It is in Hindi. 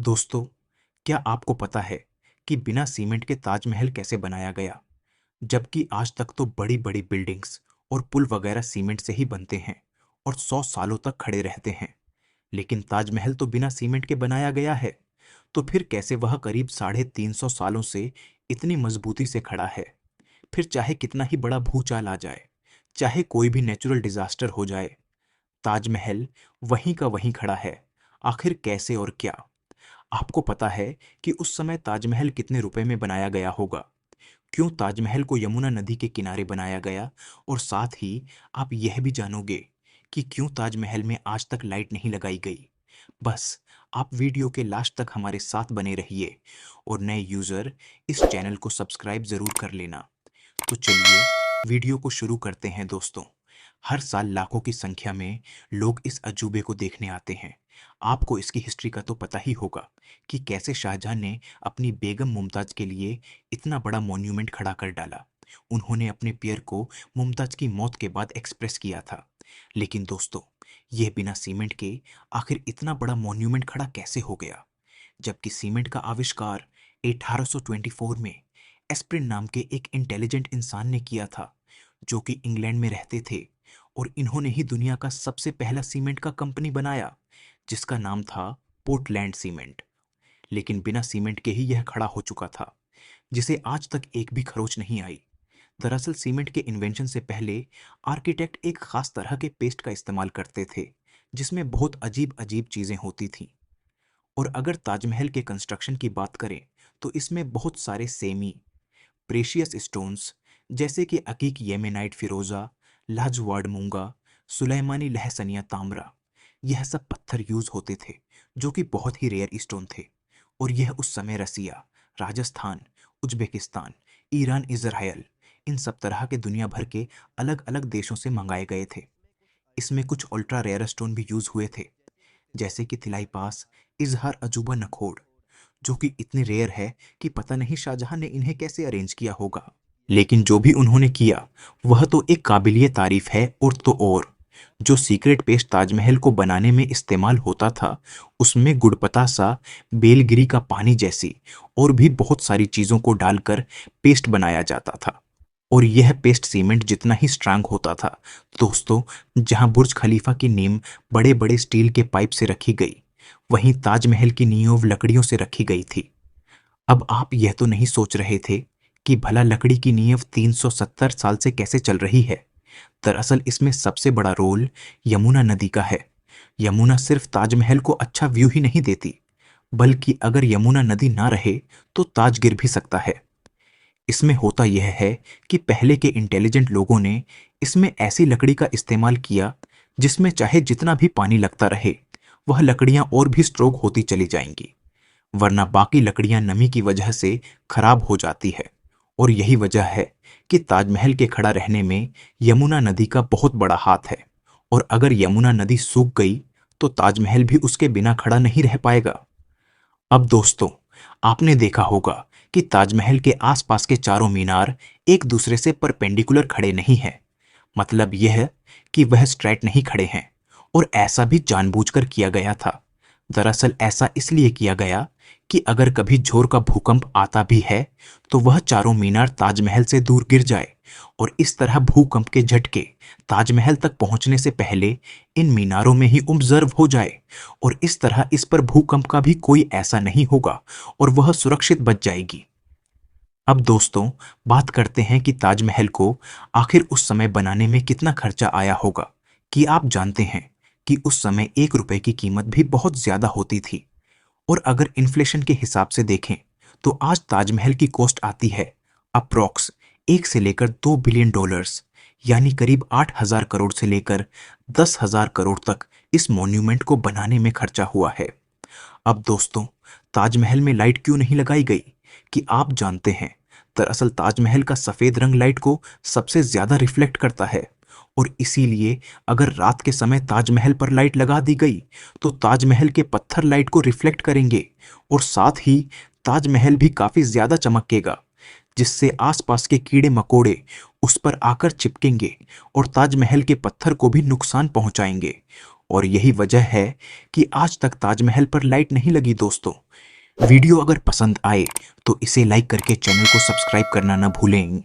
दोस्तों, क्या आपको पता है कि बिना सीमेंट के ताजमहल कैसे बनाया गया? जबकि आज तक तो बड़ी-बड़ी बिल्डिंग्स और पुल वगैरह सीमेंट से ही बनते हैं और 100 सालों तक खड़े रहते हैं। लेकिन ताजमहल तो बिना सीमेंट के बनाया गया है। तो फिर कैसे वह करीब 350 सालों से इतनी मजबूती से खड़ा है? फिर चाहे कितना ही बड़ा भूचाल आ जाए, चाहे कोई भी नेचुरल डिजास्टर हो जाए, ताजमहल वहीं का वहीं खड़ा है। आखिर कैसे और क्या? आपको पता है कि उस समय ताजमहल कितने रुपए में बनाया गया होगा? क्यों ताजमहल को यमुना नदी के किनारे बनाया गया? और साथ ही आप यह भी जानोगे कि क्यों ताजमहल में आज तक लाइट नहीं लगाई गई। बस आप वीडियो के लास्ट तक हमारे साथ बने रहिए और नए यूजर इस चैनल को सब्सक्राइब जरूर कर लेना। तो चलिए वीडियो को शुरू करते हैं दोस्तों। हर साल लाखों की संख्या में लोग इस अजूबे को देखने आते हैं। आपको इसकी हिस्ट्री का तो पता ही होगा कि कैसे शाहजहां ने अपनी बेगम मुमताज के लिए इतना बड़ा मॉन्यूमेंट खड़ा कर डाला। उन्होंने अपने पियर को मुमताज की मौत के बाद एक्सप्रेस किया था। लेकिन दोस्तों, यह बिना सीमेंट के आखिर इतना बड़ा मॉन्यूमेंट खड़ा कैसे हो गया? जबकि सीमेंट का आविष्कार 1824 में एस्प्रिन नाम के एक इंटेलिजेंट इंसान ने किया था, जो कि इंग्लैंड में रहते थे। और इन्होंने ही दुनिया का सबसे पहला सीमेंट का कंपनी बनाया, जिसका नाम था पोर्टलैंड सीमेंट। लेकिन बिना सीमेंट के ही यह खड़ा हो चुका था, जिसे आज तक एक भी खरोच नहीं आई। दरअसल सीमेंट के इन्वेंशन से पहले आर्किटेक्ट एक खास तरह के पेस्ट का इस्तेमाल करते थे, जिसमें बहुत अजीब अजीब चीजें होती थीं। और अगर ताजमहल के कंस्ट्रक्शन की बात करें, तो इसमें बहुत सारे सेमी प्रेशियस स्टोन्स, जैसे कि अकीक येमेनाइट फिरोजा, लाजवाड़ मूंगा, सुलेमानी लहसनिया तांबरा, यह सब पत्थर यूज होते थे, जो कि बहुत ही रेयर स्टोन थे। और यह उस समय रसिया, राजस्थान, उज्बेकिस्तान, ईरान, इजराइल, इन सब तरह के दुनिया भर के अलग अलग देशों से मंगाए गए थे। इसमें कुछ अल्ट्रा रेयर स्टोन भी यूज हुए थे, जैसे कि थिलाई पास, इजहार अजूबा नखोड़, जो कि इतने रेयर है कि पता नहीं शाहजहां ने इन्हें कैसे अरेंज किया होगा। लेकिन जो भी उन्होंने किया, वह तो एक काबिलिए तारीफ है। और तो और, जो सीक्रेट पेस्ट ताजमहल को बनाने में इस्तेमाल होता था, उसमें गुड़पता सा, बेलगिरी का पानी जैसी और भी बहुत सारी चीजों को डालकर पेस्ट बनाया जाता था। और यह पेस्ट सीमेंट जितना ही स्ट्रांग होता था दोस्तों, जहां बुर्ज खलीफा की नींव बड़े बड़े स्टील के पाइप से रखी गई, वहीं ताजमहल की नींव लकड़ियों से रखी गई थी। अब आप यह तो नहीं सोच रहे थे कि भला लकड़ी की नींव 370 साल से कैसे चल रही है? दरअसल इसमें सबसे बड़ा रोल यमुना नदी का है। यमुना सिर्फ ताजमहल को अच्छा व्यू ही नहीं देती, बल्कि अगर यमुना नदी ना रहे तो ताज गिर भी सकता है। इसमें होता यह है कि पहले के इंटेलिजेंट लोगों ने इसमें ऐसी लकड़ी का इस्तेमाल किया, जिसमें चाहे जितना भी पानी लगता रहे, वह लकड़ियां और भी स्ट्रोक होती चली जाएंगी, वरना बाकी लकड़ियां नमी की वजह से खराब हो जाती है। और यही वजह है कि ताजमहल के खड़ा रहने में यमुना नदी का बहुत बड़ा हाथ है। और अगर यमुना नदी सूख गई, तो ताजमहल भी उसके बिना खड़ा नहीं रह पाएगा। अब दोस्तों, आपने देखा होगा कि ताजमहल के आसपास के चारों मीनार एक दूसरे से परपेंडिकुलर खड़े नहीं हैं। मतलब यह कि वह स्ट्रेट नहीं खड़े हैं। और ऐसा भी जानबूझकर किया गया था। दरअसल ऐसा इसलिए किया गया कि अगर कभी जोर का भूकंप आता भी है, तो वह चारों मीनार ताजमहल से दूर गिर जाए और इस तरह भूकंप के झटके ताजमहल तक पहुंचने से पहले इन मीनारों में ही ऑब्जर्व हो जाए। और इस तरह इस पर भूकंप का भी कोई ऐसा नहीं होगा और वह सुरक्षित बच जाएगी। अब दोस्तों, बात करते हैं कि ताजमहल को आखिर उस समय बनाने में कितना खर्चा आया होगा। कि आप जानते हैं कि उस समय 1 रुपए की कीमत भी बहुत ज्यादा होती थी। और अगर इन्फ्लेशन के हिसाब से देखें, तो आज ताजमहल की कॉस्ट आती है अप्रॉक्स 1 से लेकर 2 बिलियन डॉलर्स, यानी करीब 8,000 करोड़ से लेकर 10,000 करोड़ तक इस मॉन्यूमेंट को बनाने में खर्चा हुआ है। अब दोस्तों, ताजमहल में लाइट क्यों नहीं लगाई गई? कि आप जानते हैं, दरअसल ताजमहल का सफेद रंग लाइट को सबसे ज्यादा रिफ्लेक्ट करता है। और इसीलिए अगर रात के समय ताजमहल पर लाइट लगा दी गई, तो ताजमहल के पत्थर लाइट को रिफ्लेक्ट करेंगे और साथ ही ताजमहल भी काफी ज्यादा चमकेगा, जिससे आसपास के कीड़े मकोड़े उस पर आकर चिपकेंगे और ताजमहल के पत्थर को भी नुकसान पहुंचाएंगे। और यही वजह है कि आज तक ताजमहल पर लाइट नहीं लगी दोस्तों। वीडियो अगर पसंद आए तो इसे लाइक करके चैनल को सब्सक्राइब करना ना भूलें।